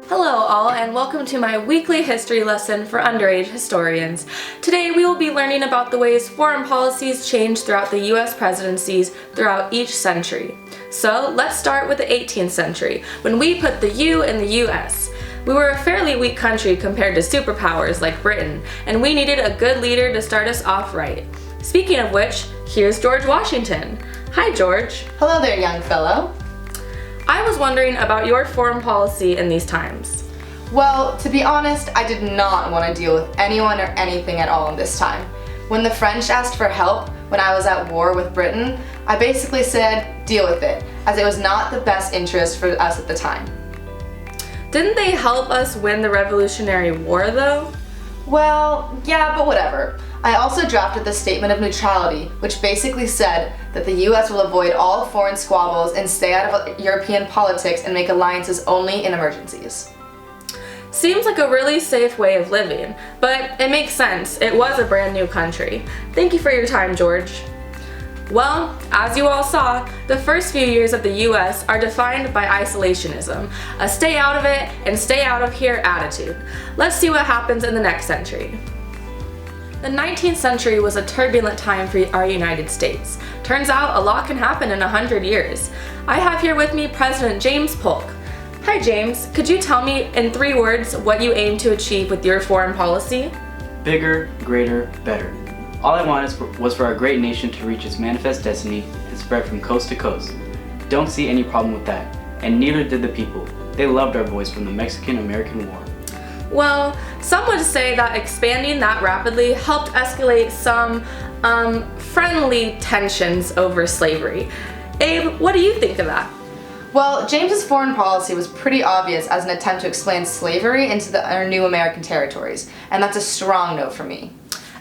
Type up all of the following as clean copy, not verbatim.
Hello all, and welcome to my weekly history lesson for underage historians. Today we will be learning about the ways foreign policies changed throughout the US presidencies throughout each century. So let's start with the 18th century, when we put the U in the US. We were a fairly weak country compared to superpowers like Britain, and we needed a good leader to start us off right. Speaking of which, here's George Washington. Hi George. Hello there, young fellow. I was wondering about your foreign policy in these times. Well, to be honest, I did not want to deal with anyone or anything at all in this time. When the French asked for help when I was at war with Britain, I basically said, deal with it, as it was not the best interest for us at the time. Didn't they help us win the Revolutionary War though? Well, yeah, but whatever. I also drafted the Statement of Neutrality, which basically said that the US will avoid all foreign squabbles and stay out of European politics and make alliances only in emergencies. Seems like a really safe way of living, but it makes sense. It was a brand new country. Thank you for your time, George. Well, as you all saw, the first few years of the US are defined by isolationism, a stay out of it and stay out of here attitude. Let's see what happens in the next century. The 19th century was a turbulent time for our United States. Turns out a lot can happen in 100 years. I have here with me President James Polk. Hi James, could you tell me in 3 words what you aim to achieve with your foreign policy? Bigger, greater, better. All I wanted was for our great nation to reach its manifest destiny and spread from coast to coast. Don't see any problem with that, and neither did the people. They loved our boys from the Mexican-American War. Well, some would say that expanding that rapidly helped escalate some friendly tensions over slavery. Abe, what do you think of that? Well, James's foreign policy was pretty obvious as an attempt to expand slavery into our new American territories, and that's a strong no for me.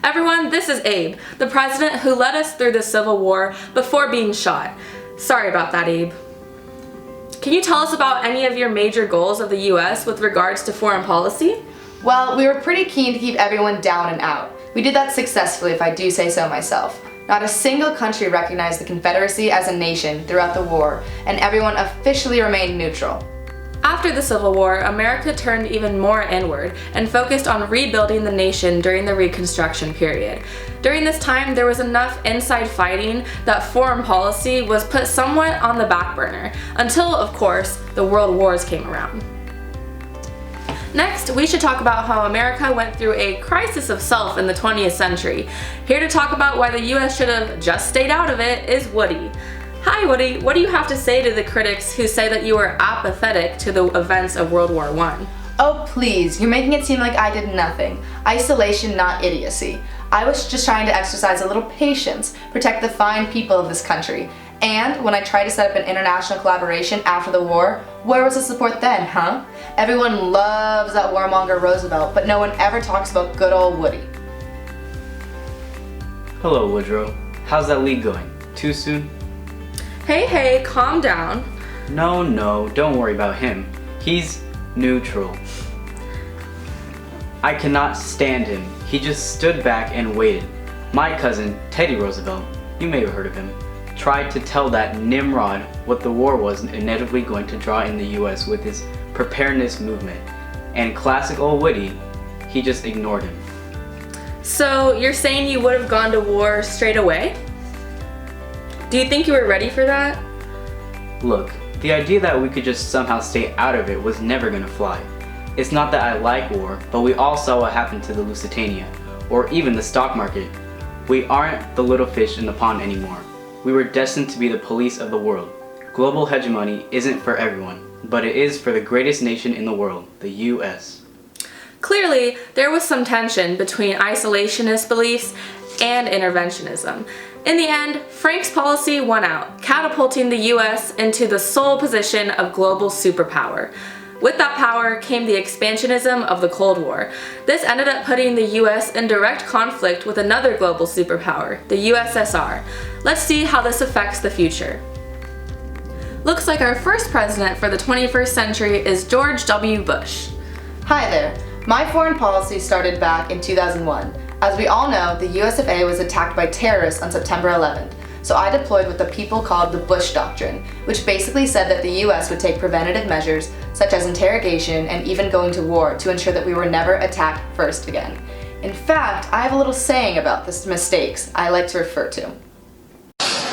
Everyone, this is Abe, the president who led us through the Civil War before being shot. Sorry about that, Abe. Can you tell us about any of your major goals of the US with regards to foreign policy? Well, we were pretty keen to keep everyone down and out. We did that successfully, if I do say so myself. Not a single country recognized the Confederacy as a nation throughout the war, and everyone officially remained neutral. After the Civil War, America turned even more inward and focused on rebuilding the nation during the Reconstruction period. During this time, there was enough inside fighting that foreign policy was put somewhat on the back burner, until, of course, the World Wars came around. Next, we should talk about how America went through a crisis of self in the 20th century. Here to talk about why the US should have just stayed out of it is Woody. Hi Woody, what do you have to say to the critics who say that you were apathetic to the events of World War I? Oh please, you're making it seem like I did nothing. Isolation, not idiocy. I was just trying to exercise a little patience, protect the fine people of this country. And when I tried to set up an international collaboration after the war, where was the support then, huh? Everyone loves that warmonger Roosevelt, but no one ever talks about good old Woody. Hello, Woodrow. How's that league going? Too soon? Hey, calm down. No, don't worry about him. He's neutral. I cannot stand him. He just stood back and waited. My cousin, Teddy Roosevelt, you may have heard of him, tried to tell that Nimrod what the war was inevitably going to draw in the US with his preparedness movement. And classic old Woody, he just ignored him. So you're saying you would have gone to war straight away? Do you think you were ready for that? Look, the idea that we could just somehow stay out of it was never gonna fly. It's not that I like war, but we all saw what happened to the Lusitania, or even the stock market. We aren't the little fish in the pond anymore. We were destined to be the police of the world. Global hegemony isn't for everyone, but it is for the greatest nation in the world, the US. Clearly, there was some tension between isolationist beliefs and interventionism. In the end, Frank's policy won out, catapulting the US into the sole position of global superpower. With that power came the expansionism of the Cold War. This ended up putting the US in direct conflict with another global superpower, the USSR. Let's see how this affects the future. Looks like our first president for the 21st century is George W. Bush. Hi there. My foreign policy started back in 2001. As we all know, the US of A was attacked by terrorists on September 11th. so I deployed what the people called the Bush Doctrine, which basically said that the US would take preventative measures such as interrogation and even going to war to ensure that we were never attacked first again. In fact, I have a little saying about the mistakes I like to refer to.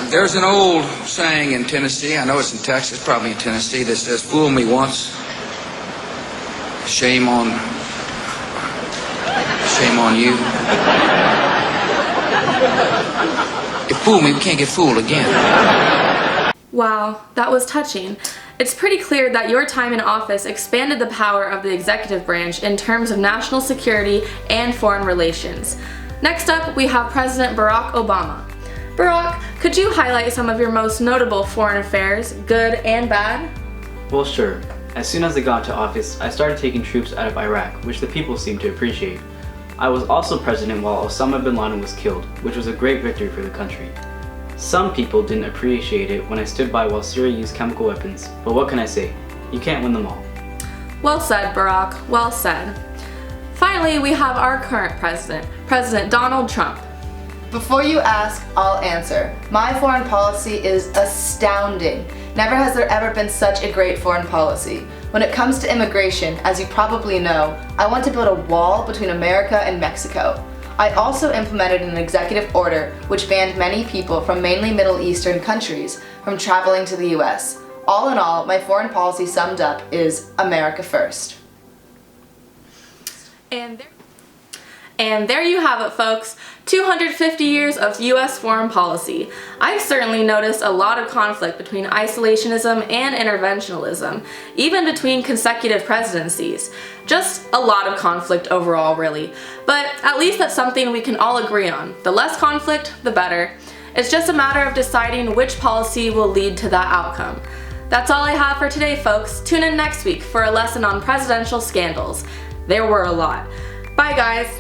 There's an old saying in Tennessee, I know it's in Texas, probably in Tennessee, that says, "Fool me once, shame on you." You fool me, we can't get fooled again. Wow, that was touching. It's pretty clear that your time in office expanded the power of the executive branch in terms of national security and foreign relations. Next up, we have President Barack Obama. Barack, could you highlight some of your most notable foreign affairs, good and bad? Well, sure. As soon as I got into office, I started taking troops out of Iraq, which the people seemed to appreciate. I was also president while Osama bin Laden was killed, which was a great victory for the country. Some people didn't appreciate it when I stood by while Syria used chemical weapons, but what can I say? You can't win them all. Well said, Barack, well said. Finally, we have our current president, President Donald Trump. Before you ask, I'll answer. My foreign policy is astounding. Never has there ever been such a great foreign policy. When it comes to immigration, as you probably know, I want to build a wall between America and Mexico. I also implemented an executive order which banned many people from mainly Middle Eastern countries from traveling to the US. All in all, my foreign policy summed up is America first. And there you have it, folks. 250 years of US foreign policy. I've certainly noticed a lot of conflict between isolationism and interventionism, even between consecutive presidencies. Just a lot of conflict overall, really. But at least that's something we can all agree on. The less conflict, the better. It's just a matter of deciding which policy will lead to that outcome. That's all I have for today, folks. Tune in next week for a lesson on presidential scandals. There were a lot. Bye, guys.